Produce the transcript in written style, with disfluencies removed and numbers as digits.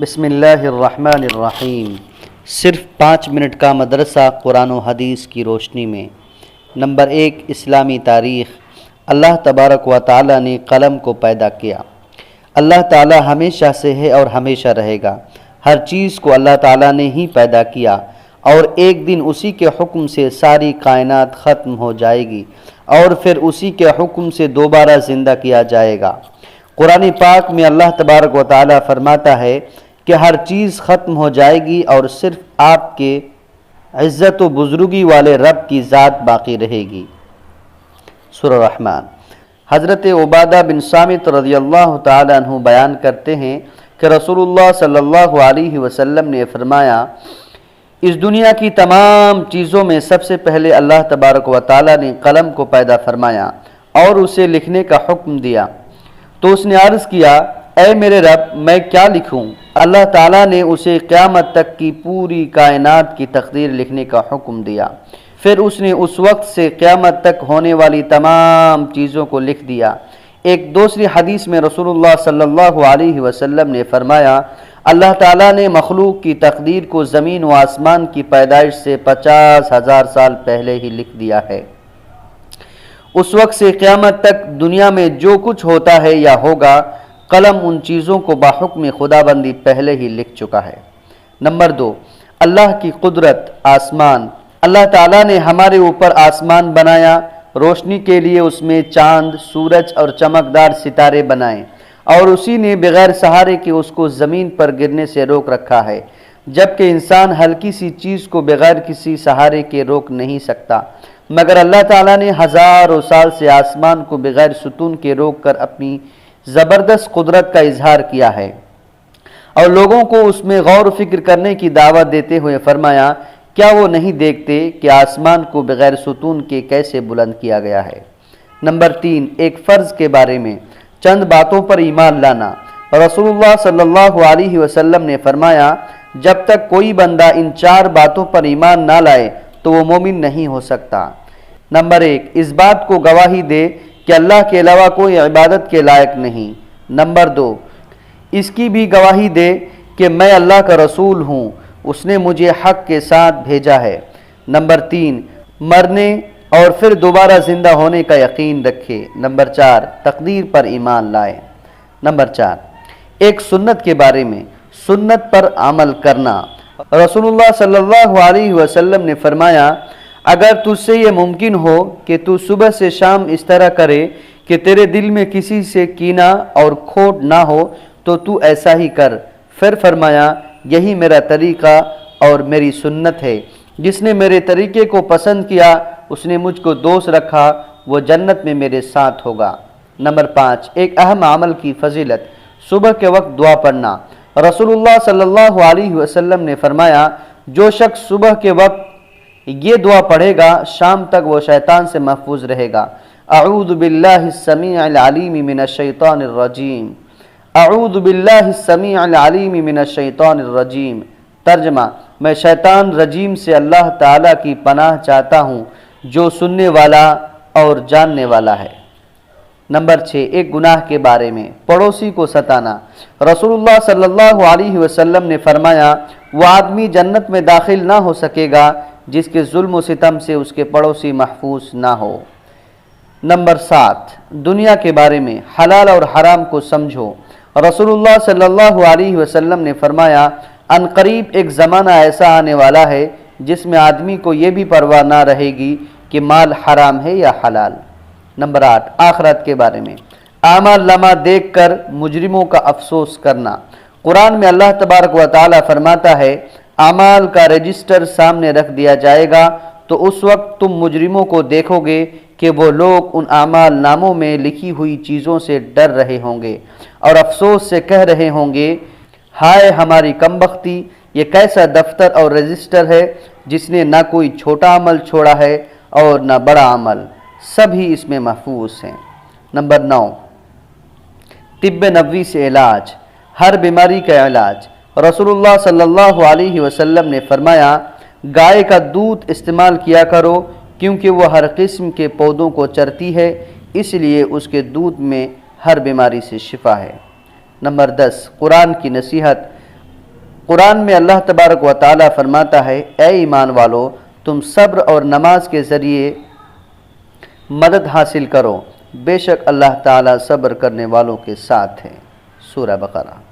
بسم اللہ الرحمن الرحیم۔ صرف 5 منٹ کا مدرسہ قرآن و حدیث کی روشنی میں۔ نمبر 1، اسلامی تاریخ۔ اللہ تبارک و تعالی نے قلم کو پیدا کیا۔ اللہ تعالی ہمیشہ سے ہے اور ہمیشہ رہے گا۔ ہر چیز کو اللہ تعالی نے ہی پیدا کیا اور ایک دن اسی کے حکم سے ساری کائنات ختم ہو جائے گی اور پھر اسی کے حکم سے دوبارہ زندہ کیا جائے گا۔ قرآن پاک میں اللہ تبارک و تعالی فرماتا ہے کہ ہر چیز ختم ہو جائے گی اور صرف آپ کے عزت و بزرگی والے رب کی ذات باقی رہے گی۔ سورہ رحمان۔ حضرت عبادہ بن صامت رضی اللہ تعالی عنہ بیان کرتے ہیں کہ رسول اللہ صلی اللہ علیہ وسلم نے فرمایا، اس دنیا کی تمام چیزوں میں سب سے پہلے اللہ تبارک و تعالی نے قلم کو پیدا فرمایا اور اسے لکھنے کا حکم دیا۔ تو اس نے عرض کیا، اے میرے رب، میں کیا لکھوں؟ اللہ تعالیٰ نے اسے قیامت تک کی پوری کائنات کی تقدیر لکھنے کا حکم دیا۔ پھر اس نے اس وقت سے قیامت تک ہونے والی تمام چیزوں کو لکھ دیا۔ ایک دوسری حدیث میں رسول اللہ صلی اللہ علیہ وسلم نے فرمایا، اللہ تعالیٰ نے مخلوق کی تقدیر کو زمین و آسمان کی پیدائش سے 50,000 سال پہلے ہی لکھ دیا ہے۔ اس وقت سے قیامت تک دنیا میں جو کچھ ہوتا ہے یا ہوگا، قلم ان چیزوں کو بحکم خداوندی پہلے ہی لکھ چکا ہے۔ نمبر 2، اللہ کی قدرت۔ آسمان۔ اللہ تعالیٰ نے ہمارے اوپر آسمان بنایا، روشنی کے لیے اس میں چاند، سورج اور چمکدار ستارے بنائے، اور اسی نے بغیر سہارے کے اس کو زمین پر گرنے سے روک رکھا ہے، جبکہ انسان ہلکی سی چیز کو بغیر کسی سہارے کے روک نہیں سکتا، مگر اللہ تعالیٰ نے ہزاروں سال سے آسمان کو بغیر ستون کے روک کر اپنی زبردست قدرت کا اظہار کیا ہے، اور لوگوں کو اس میں غور و فکر کرنے کی دعوت دیتے ہوئے فرمایا، کیا وہ نہیں دیکھتے کہ آسمان کو بغیر ستون کے کیسے بلند کیا گیا ہے؟ نمبر 3، ایک فرض کے بارے میں چند باتوں پر ایمان لانا۔ رسول اللہ صلی اللہ علیہ وسلم نے فرمایا، جب تک کوئی بندہ ان 4 باتوں پر ایمان نہ لائے تو وہ مومن نہیں ہو سکتا۔ نمبر 1، اس بات کو گواہی دے کہ اللہ کے علاوہ کوئی عبادت کے لائق نہیں۔ نمبر 2، اس کی بھی گواہی دے کہ میں اللہ کا رسول ہوں، اس نے مجھے حق کے ساتھ بھیجا ہے۔ نمبر 3، مرنے اور پھر دوبارہ زندہ ہونے کا یقین رکھے۔ نمبر 4، تقدیر پر ایمان لائے۔ نمبر 4، ایک سنت کے بارے میں سنت پر عمل کرنا۔ رسول اللہ صلی اللہ علیہ وسلم نے فرمایا، اگر تجھ سے یہ ممکن ہو کہ تو صبح سے شام اس طرح کرے کہ تیرے دل میں کسی سے کینہ اور کھوٹ نہ ہو تو ایسا ہی کر۔ پھر فرمایا، یہی میرا طریقہ اور میری سنت ہے، جس نے میرے طریقے کو پسند کیا، اس نے مجھ کو دوست رکھا، وہ جنت میں میرے ساتھ ہوگا۔ نمبر 5، ایک اہم عمل کی فضیلت، صبح کے وقت دعا پڑھنا۔ رسول اللہ صلی اللہ علیہ وسلم نے فرمایا، جو شخص صبح کے وقت یہ دعا پڑھے گا، شام تک وہ شیطان سے محفوظ رہے گا۔ اعوذ باللہ السمیع العلیم من الشیطان الرجیم۔ اعوذ باللہ السمیع العلیم من الشیطان الرجیم۔ ترجمہ، میں شیطان رجیم سے اللہ تعالیٰ کی پناہ چاہتا ہوں جو سننے والا اور جاننے والا ہے۔ نمبر 6، ایک گناہ کے بارے میں پڑوسی کو ستانا۔ رسول اللہ صلی اللہ علیہ وسلم نے فرمایا، وہ آدمی جنت میں داخل نہ ہو سکے گا جس کے ظلم و ستم سے اس کے پڑوسی محفوظ نہ ہو۔ نمبر 7، دنیا کے بارے میں حلال اور حرام کو سمجھو۔ رسول اللہ صلی اللہ علیہ وسلم نے فرمایا، ان قریب ایک زمانہ ایسا آنے والا ہے جس میں آدمی کو یہ بھی پرواہ نہ رہے گی کہ مال حرام ہے یا حلال۔ نمبر 8، آخرت کے بارے میں اعمال نامہ دیکھ کر مجرموں کا افسوس کرنا۔ قرآن میں اللہ تبارک و تعالی فرماتا ہے، اعمال کا رجسٹر سامنے رکھ دیا جائے گا تو اس وقت تم مجرموں کو دیکھو گے کہ وہ لوگ ان اعمال ناموں میں لکھی ہوئی چیزوں سے ڈر رہے ہوں گے اور افسوس سے کہہ رہے ہوں گے، ہائے ہماری کمبختی، یہ کیسا دفتر اور رجسٹر ہے جس نے نہ کوئی چھوٹا عمل چھوڑا ہے اور نہ بڑا عمل، سبھی اس میں محفوظ ہیں۔ نمبر 9، طب نبوی سے علاج۔ ہر بیماری کا علاج۔ رسول اللہ صلی اللہ علیہ وسلم نے فرمایا، گائے کا دودھ استعمال کیا کرو کیونکہ وہ ہر قسم کے پودوں کو چرتی ہے، اس لیے اس کے دودھ میں ہر بیماری سے شفا ہے۔ نمبر 10، قرآن کی نصیحت۔ قرآن میں اللہ تبارک و تعالی فرماتا ہے، اے ایمان والو، تم صبر اور نماز کے ذریعے مدد حاصل کرو، بے شک اللہ تعالی صبر کرنے والوں کے ساتھ ہے۔ سورہ بقرہ۔